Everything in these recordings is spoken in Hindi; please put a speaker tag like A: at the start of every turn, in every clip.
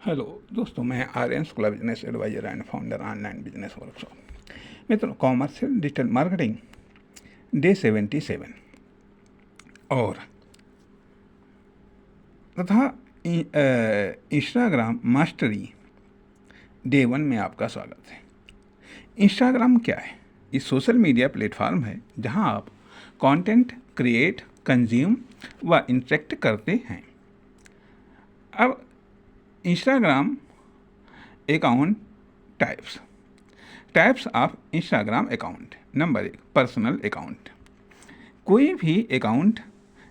A: हेलो दोस्तों, मैं Aryan Shukla, business adviser and founder online business workshop. मित्रों, कॉमर्शियल डिजिटल मार्केटिंग डे 77 और तथा इंस्टाग्राम मास्टरी डे 1 में आपका स्वागत है। इंस्टाग्राम क्या है? ये सोशल मीडिया प्लेटफॉर्म है जहां आप कंटेंट क्रिएट, कंज्यूम व इंटरेक्ट करते हैं। अब Instagram account types of Instagram account. Number 1, personal account. कोई भी अकाउंट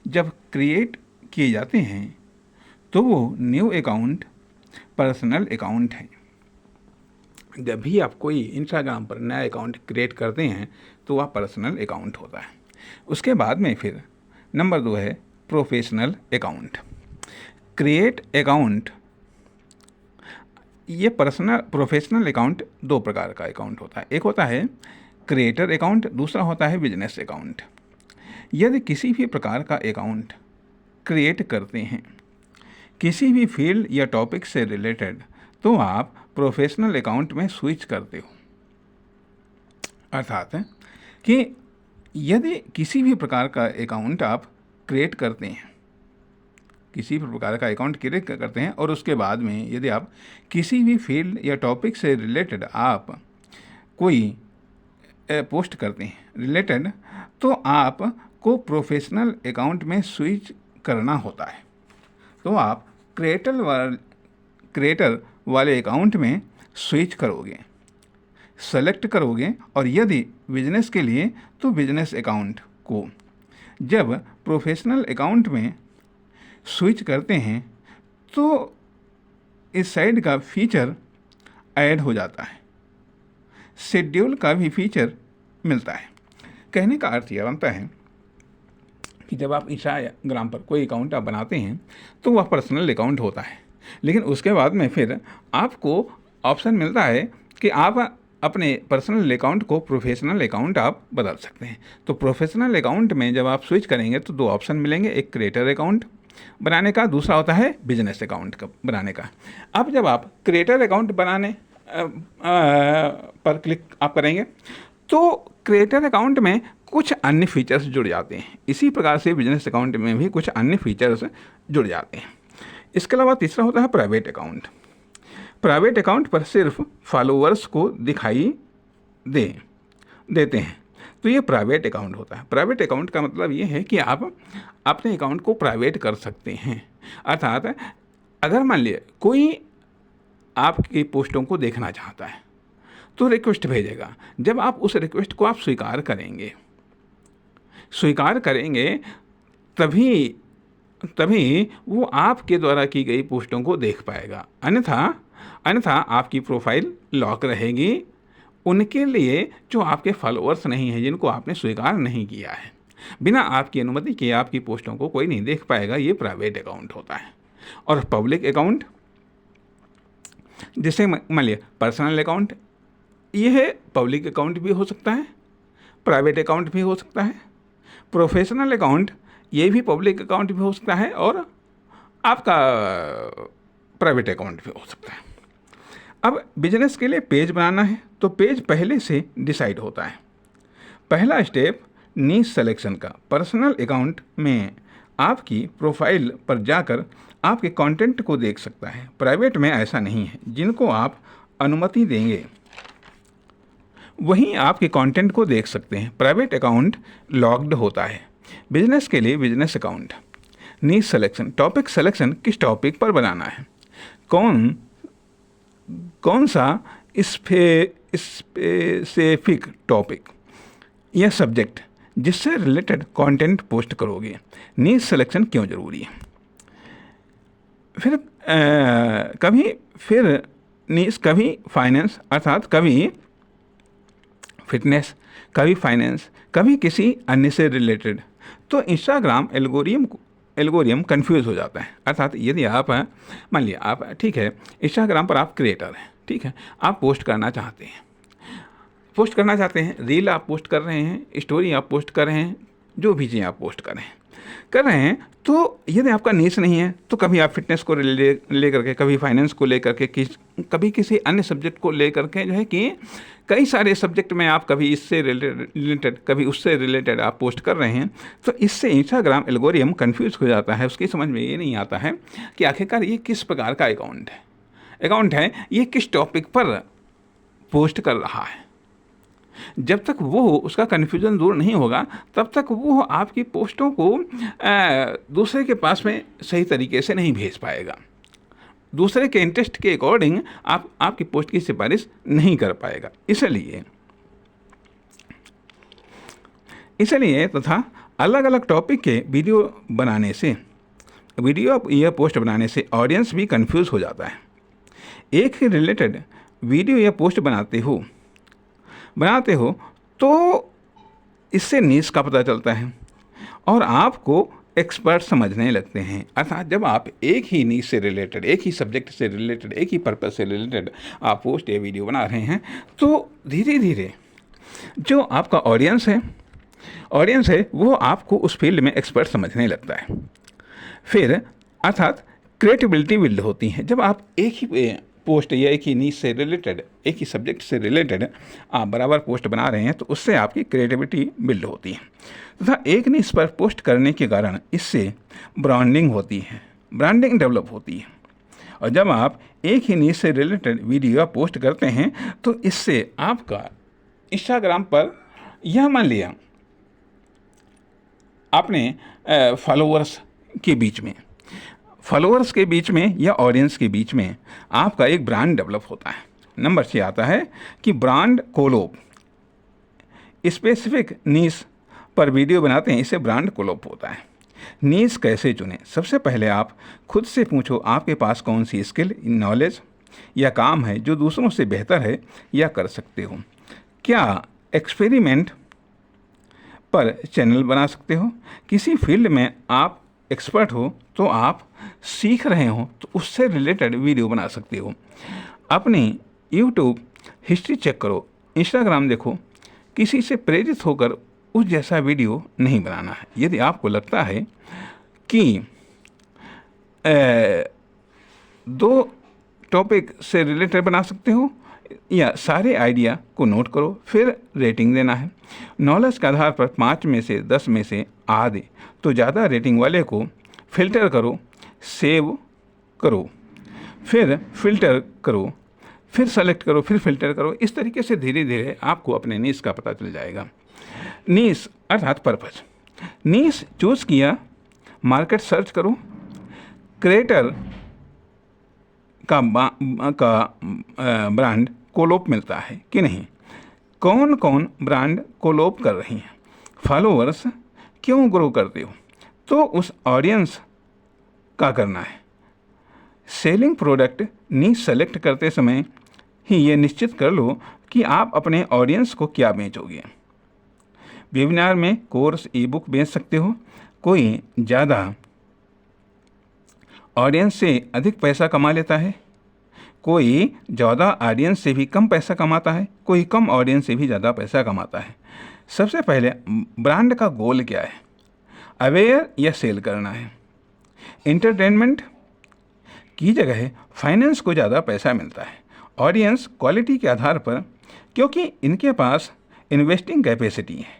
A: जब क्रिएट किए जाते हैं तो वो न्यू अकाउंट पर्सनल अकाउंट है। जब भी आप कोई इंस्टाग्राम पर नया अकाउंट क्रिएट करते हैं तो वह पर्सनल अकाउंट होता है। उसके बाद में फिर नंबर 2 है प्रोफेशनल अकाउंट। क्रिएट अकाउंट, ये प्रोफेशनल अकाउंट दो प्रकार का अकाउंट होता है। एक होता है क्रिएटर अकाउंट, दूसरा होता है बिजनेस अकाउंट। यदि किसी भी प्रकार का अकाउंट क्रिएट करते हैं किसी भी फील्ड या टॉपिक से रिलेटेड तो आप प्रोफेशनल अकाउंट में स्विच करते हो। अर्थात कि यदि किसी भी प्रकार का अकाउंट आप क्रिएट करते हैं, किसी भी प्रकार का अकाउंट क्रिएट करते हैं और उसके बाद में यदि आप किसी भी फील्ड या टॉपिक से रिलेटेड आप कोई पोस्ट करते हैं रिलेटेड, तो आपको प्रोफेशनल अकाउंट में स्विच करना होता है। तो आप क्रिएटर वाले अकाउंट में स्विच करोगे, सेलेक्ट करोगे, और यदि बिजनेस के लिए तो बिजनेस अकाउंट को। जब प्रोफेशनल अकाउंट में स्विच करते हैं तो इस साइड का फीचर ऐड हो जाता है, शेड्यूल का भी फीचर मिलता है। कहने का अर्थ यह बनता है कि जब आप इंस्टाग्राम पर कोई अकाउंट आप बनाते हैं तो वह पर्सनल अकाउंट होता है, लेकिन उसके बाद में फिर आपको ऑप्शन मिलता है कि आप अपने पर्सनल अकाउंट को प्रोफेशनल अकाउंट आप बदल सकते हैं। तो प्रोफेशनल अकाउंट में जब आप स्विच करेंगे तो दो ऑप्शन मिलेंगे, एक क्रिएटर अकाउंट बनाने का, दूसरा होता है बिजनेस अकाउंट का बनाने का। अब जब आप क्रिएटर अकाउंट बनाने पर क्लिक आप करेंगे तो क्रिएटर अकाउंट में कुछ अन्य फीचर्स जुड़ जाते हैं। इसी प्रकार से बिजनेस अकाउंट में भी कुछ अन्य फीचर्स जुड़ जाते हैं। इसके अलावा तीसरा होता है प्राइवेट अकाउंट। प्राइवेट अकाउंट पर सिर्फ फॉलोअर्स को दिखाई देते हैं, तो ये प्राइवेट अकाउंट होता है। प्राइवेट अकाउंट का मतलब ये है कि आप अपने अकाउंट को प्राइवेट कर सकते हैं। अर्थात अगर मान लिया कोई आपकी पोस्टों को देखना चाहता है तो रिक्वेस्ट भेजेगा। जब आप उस रिक्वेस्ट को आप स्वीकार करेंगे तभी वो आपके द्वारा की गई पोस्टों को देख पाएगा। अन्यथा आपकी प्रोफाइल लॉक रहेगी उनके लिए जो आपके फॉलोअर्स नहीं हैं, जिनको आपने स्वीकार नहीं किया है। बिना आपकी अनुमति के आपकी पोस्टों को कोई नहीं देख पाएगा। ये प्राइवेट अकाउंट होता है। और पब्लिक अकाउंट, जैसे मान लिया पर्सनल अकाउंट, यह पब्लिक अकाउंट भी हो सकता है, प्राइवेट अकाउंट भी हो सकता है। प्रोफेशनल अकाउंट, ये भी पब्लिक अकाउंट भी हो सकता है और आपका प्राइवेट अकाउंट भी हो सकता है। अब बिजनेस के लिए पेज बनाना है तो पेज पहले से डिसाइड होता है। पहला स्टेप नीश सिलेक्शन का। पर्सनल अकाउंट में आपकी प्रोफाइल पर जाकर आपके कंटेंट को देख सकता है। प्राइवेट में ऐसा नहीं है। जिनको आप अनुमति देंगे वहीं आपके कंटेंट को देख सकते हैं। प्राइवेट अकाउंट लॉक्ड होता है। बिजनेस के लिए बिजनेस अकाउंट। नीश सिलेक्शन, टॉपिक सिलेक्शन, किस टॉपिक पर बनाना है, कौन सा स्पेसिफिक टॉपिक या सब्जेक्ट जिससे रिलेटेड कंटेंट पोस्ट करोगे। नीश सिलेक्शन क्यों ज़रूरी है। फिर नीश, कभी फाइनेंस, अर्थात कभी फिटनेस, कभी फाइनेंस, कभी किसी अन्य से रिलेटेड। तो इंस्टाग्राम एल्गोरियम कंफ्यूज हो जाता है। अर्थात यदि आप मान लिया आप ठीक है इंस्टाग्राम पर आप क्रिएटर हैं, ठीक है, आप पोस्ट करना चाहते हैं, रील आप पोस्ट कर रहे हैं, स्टोरी आप पोस्ट कर रहे हैं, जो भी चीज़ आप पोस्ट कर रहे हैं, कर रहे हैं, तो यदि आपका नीश नहीं है तो कभी आप फिटनेस को ले करके, कभी फाइनेंस को ले करके, कभी किसी अन्य सब्जेक्ट को ले करके जो है कि कई सारे सब्जेक्ट में आप कभी इससे रिलेटेड कभी उससे रिलेटेड आप पोस्ट कर रहे हैं, तो इससे इंस्टाग्राम एल्गोरिथम कंफ्यूज हो जाता है। उसकी समझ में ये नहीं आता है कि आखिरकार ये किस प्रकार का अकाउंट है, ये किस टॉपिक पर पोस्ट कर रहा है। जब तक वो उसका कन्फ्यूज़न दूर नहीं होगा तब तक वो आपकी पोस्टों को दूसरे के पास में सही तरीके से नहीं भेज पाएगा, दूसरे के इंटरेस्ट के अकॉर्डिंग आपकी पोस्ट की सिफारिश नहीं कर पाएगा। इसलिए तथा अलग अलग टॉपिक के वीडियो या पोस्ट बनाने से ऑडियंस भी कंफ्यूज हो जाता है। एक ही रिलेटेड वीडियो या पोस्ट बनाते हो तो इससे नीश का पता चलता है और आपको एक्सपर्ट समझने लगते हैं। अर्थात जब आप एक ही नीश से रिलेटेड, एक ही सब्जेक्ट से रिलेटेड, एक ही पर्पस से रिलेटेड आप पोस्ट या वीडियो बना रहे हैं, तो धीरे धीरे जो आपका ऑडियंस है वो आपको उस फील्ड में एक्सपर्ट समझने लगता है। फिर अर्थात क्रिएटिविटी बिल्ड होती है। जब आप एक ही पोस्ट या एक ही नीश से रिलेटेड, एक ही सब्जेक्ट से रिलेटेड आप बराबर पोस्ट बना रहे हैं, तो उससे आपकी क्रिएटिविटी बिल्ड होती है तथा एक नीश पर पोस्ट करने के कारण इससे ब्रांडिंग डेवलप होती है। और जब आप एक ही नीश से रिलेटेड वीडियो या पोस्ट करते हैं तो इससे आपका इंस्टाग्राम पर, यह मान लिया आपने फॉलोअर्स के बीच में या ऑडियंस के बीच में आपका एक ब्रांड डेवलप होता है। नंबर 6 आता है कि ब्रांड कोलैब। स्पेसिफिक नीश पर वीडियो बनाते हैं, इससे ब्रांड कोलैब होता है। नीश कैसे चुनें? सबसे पहले आप खुद से पूछो, आपके पास कौन सी स्किल, नॉलेज या काम है जो दूसरों से बेहतर है या कर सकते हो। क्या एक्सपेरिमेंट पर चैनल बना सकते हो? किसी फील्ड में आप एक्सपर्ट हो तो आप सीख रहे हो तो उससे रिलेटेड वीडियो बना सकते हो। अपनी यूट्यूब हिस्ट्री चेक करो, इंस्टाग्राम देखो, किसी से प्रेरित होकर उस जैसा वीडियो नहीं बनाना है। यदि आपको लगता है कि 2 टॉपिक से रिलेटेड बना सकते हो या सारे आइडिया को नोट करो, फिर रेटिंग देना है। नॉलेज के आधार पर 5 में से 10 में से आधे तो ज़्यादा रेटिंग वाले को फिल्टर करो, सेव करो, फिर फिल्टर करो, फिर सेलेक्ट करो, फिर फिल्टर करो। इस तरीके से धीरे धीरे आपको अपने नीश का पता चल जाएगा। नीश अर्थात पर्पस। नीश चूज़ किया, मार्केट सर्च करो, क्रिएटर का ब्रांड कोलैब मिलता है कि नहीं, कौन कौन ब्रांड कोलैब कर रही हैं, फॉलोअर्स क्यों ग्रो करते हो, तो उस ऑडियंस का करना है। सेलिंग प्रोडक्ट नीश सेलेक्ट करते समय ही ये निश्चित कर लो कि आप अपने ऑडियंस को क्या बेचोगे। वेबिनार में कोर्स, ई बुक बेच सकते हो। कोई ज़्यादा ऑडियंस से अधिक पैसा कमा लेता है, कोई ज़्यादा ऑडियंस से भी कम पैसा कमाता है, कोई कम ऑडियंस से भी ज़्यादा पैसा कमाता है। सबसे पहले ब्रांड का गोल क्या है, अवेयर या सेल करना है। एंटरटेनमेंट की जगह फाइनेंस को ज़्यादा पैसा मिलता है। ऑडियंस क्वालिटी के आधार पर, क्योंकि इनके पास इन्वेस्टिंग कैपेसिटी है।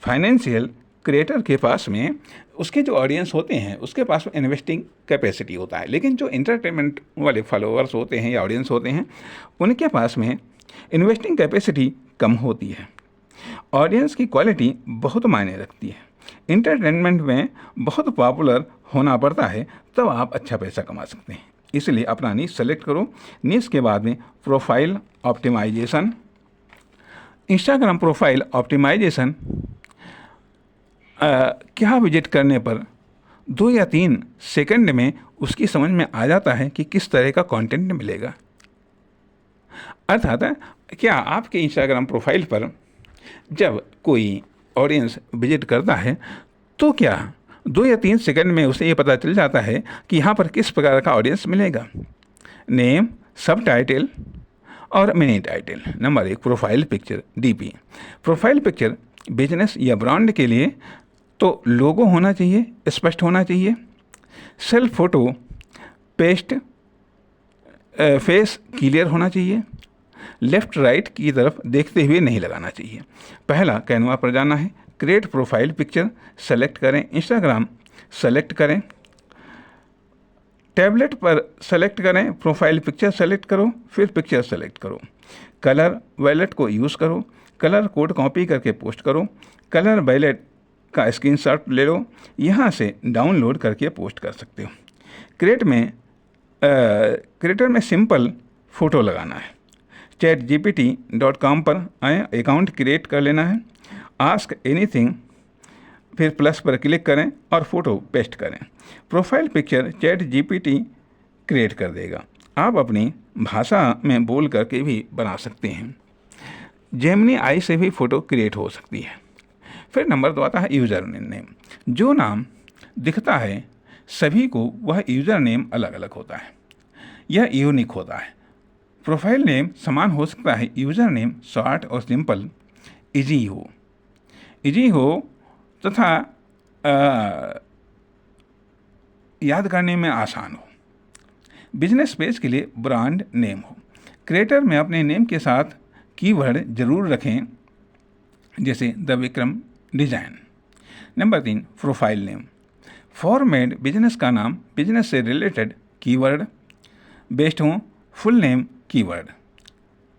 A: फाइनेंशियल क्रिएटर के पास में उसके जो ऑडियंस होते हैं उसके पास में इन्वेस्टिंग कैपेसिटी होता है, लेकिन जो एंटरटेनमेंट वाले फॉलोअर्स होते हैं या ऑडियंस होते हैं उनके पास में इन्वेस्टिंग कैपेसिटी कम होती है। ऑडियंस की क्वालिटी बहुत मायने रखती है। एंटरटेनमेंट में बहुत पॉपुलर होना पड़ता है तब आप अच्छा पैसा कमा सकते हैं। इसलिए अपना नीश सेलेक्ट करो। नीश के बाद में profile optimisation. Instagram profile optimisation क्या विजिट करने पर 2 या 3 सेकंड में उसकी समझ में आ जाता है कि किस तरह का कंटेंट मिलेगा। अर्थात क्या आपके इंस्टाग्राम प्रोफाइल पर जब कोई ऑडियंस विजिट करता है तो क्या 2 या 3 सेकंड में उसे ये पता चल जाता है कि यहाँ पर किस प्रकार का ऑडियंस मिलेगा। नेम, सब टाइटल और mini title. Number 1 profile picture, DP. Profile picture business या ब्रांड के लिए तो लोगो होना चाहिए, स्पष्ट होना चाहिए। Self photo paste face clear होना चाहिए। लेफ्ट राइट की तरफ देखते हुए नहीं लगाना चाहिए। पहला, कैनवा पर जाना है, क्रिएट प्रोफाइल पिक्चर सेलेक्ट करें, इंस्टाग्राम सेलेक्ट करें, टैबलेट पर सेलेक्ट करें, प्रोफाइल पिक्चर सेलेक्ट करो, फिर पिक्चर सेलेक्ट करो। कलर वैलेट को यूज़ करो, कलर कोड कॉपी करके पोस्ट करो, कलर वैलेट का स्क्रीनशॉट ले लो, यहाँ से डाउनलोड करके पोस्ट कर सकते हो। क्रिएटर में सिंपल फ़ोटो लगाना है। chatgpt.com पर आए, अकाउंट क्रिएट कर लेना है, आस्क एनीथिंग, फिर प्लस पर क्लिक करें और फ़ोटो पेस्ट करें। प्रोफाइल पिक्चर ChatGPT क्रिएट कर देगा। आप अपनी भाषा में बोल करके भी बना सकते हैं। जेमिनी आई से भी फ़ोटो क्रिएट हो सकती है। फिर नंबर 2 आता है यूज़र नेम। जो नाम दिखता है सभी को, वह यूज़र नेम अलग अलग होता है, यह यूनिक होता है। प्रोफाइल नेम समान हो सकता है, यूज़र नेम शॉर्ट और सिंपल इजी हो तथा याद करने में आसान हो। बिजनेस पेज के लिए ब्रांड नेम हो। क्रिएटर में अपने नेम के साथ कीवर्ड जरूर रखें, जैसे the Vikram design. Number 3, profile name. Format business का नाम बिजनेस से रिलेटेड कीवर्ड बेस्ड हो। फुल नेम कीवर्ड,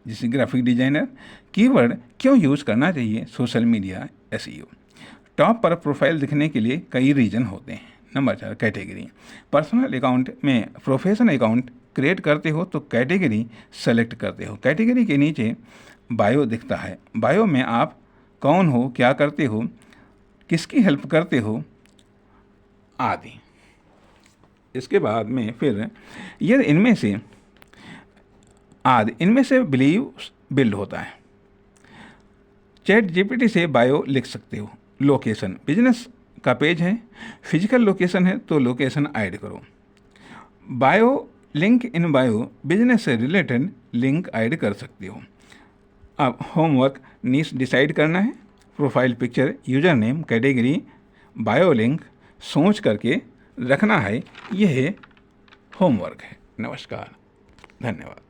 A: जैसे ग्राफिक डिजाइनर। कीवर्ड क्यों यूज़ करना चाहिए, सोशल मीडिया, SEO। टॉप पर प्रोफाइल दिखने के लिए कई रीजन होते हैं। Number 4, category. पर्सनल अकाउंट में प्रोफेशनल अकाउंट क्रिएट करते हो तो कैटेगरी सेलेक्ट करते हो। कैटेगरी के नीचे बायो दिखता है। बायो में आप कौन हो, क्या करते हो, किसकी हेल्प करते हो आदि। इसके बाद में फिर यदि इनमें से बिलीव बिल्ड होता है। ChatGPT से बायो लिख सकते हो। लोकेशन, बिजनेस का पेज है, फिजिकल लोकेशन है तो लोकेशन ऐड करो। Bio link in bio, business से रिलेटेड लिंक ऐड कर सकते हो। अब होमवर्क नीश डिसाइड करना है। Profile picture, user name, category, bio link सोच करके रखना है। यह होमवर्क है। नमस्कार, धन्यवाद।